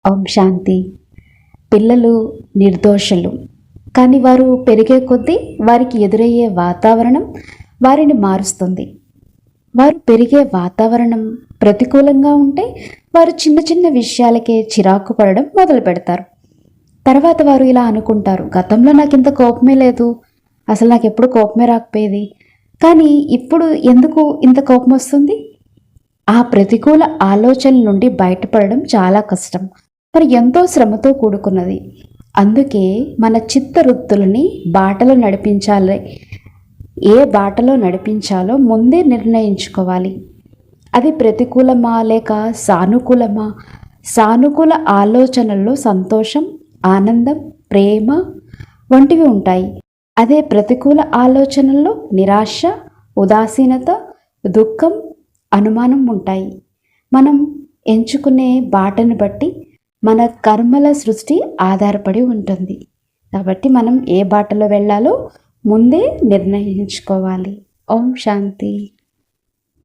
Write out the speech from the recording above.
ఓం శాంతి. పిల్లలు నిర్దోషులు, కానీ వారు పెరిగే కొద్దీ వారికి ఎదురయ్యే వాతావరణం వారిని మారుస్తుంది. వారు పెరిగే వాతావరణం ప్రతికూలంగా ఉంటే వారు చిన్న చిన్న విషయాలకే చిరాకు పడడం మొదలు పెడతారు. తర్వాత వారు ఇలా అనుకుంటారు, గతంలో నాకు ఇంత కోపమే లేదు, అసలు నాకు ఎప్పుడు కోపమే రాకపోయేది, కానీ ఇప్పుడు ఎందుకు ఇంత కోపం వస్తుంది? ఆ ప్రతికూల ఆలోచనల నుండి బయటపడడం చాలా కష్టం, మరి ఎంతో శ్రమతో కూడుకున్నది. అందుకే మన చిత్తవృత్తులని బాటలో నడిపించాలి. ఏ బాటలో నడిపించాలో ముందే నిర్ణయించుకోవాలి. అది ప్రతికూలమా లేక సానుకూలమా? సానుకూల ఆలోచనల్లో సంతోషం, ఆనందం, ప్రేమ వంటివి ఉంటాయి. అదే ప్రతికూల ఆలోచనల్లో నిరాశ, ఉదాసీనత, దుఃఖం, అనుమానం ఉంటాయి. మనం ఎంచుకునే బాటను బట్టి మన కర్మల సృష్టి ఆధారపడి ఉంటుంది. కాబట్టి మనం ఏ బాటలో వెళ్ళాలో ముందే నిర్ణయించుకోవాలి. ఓం శాంతి.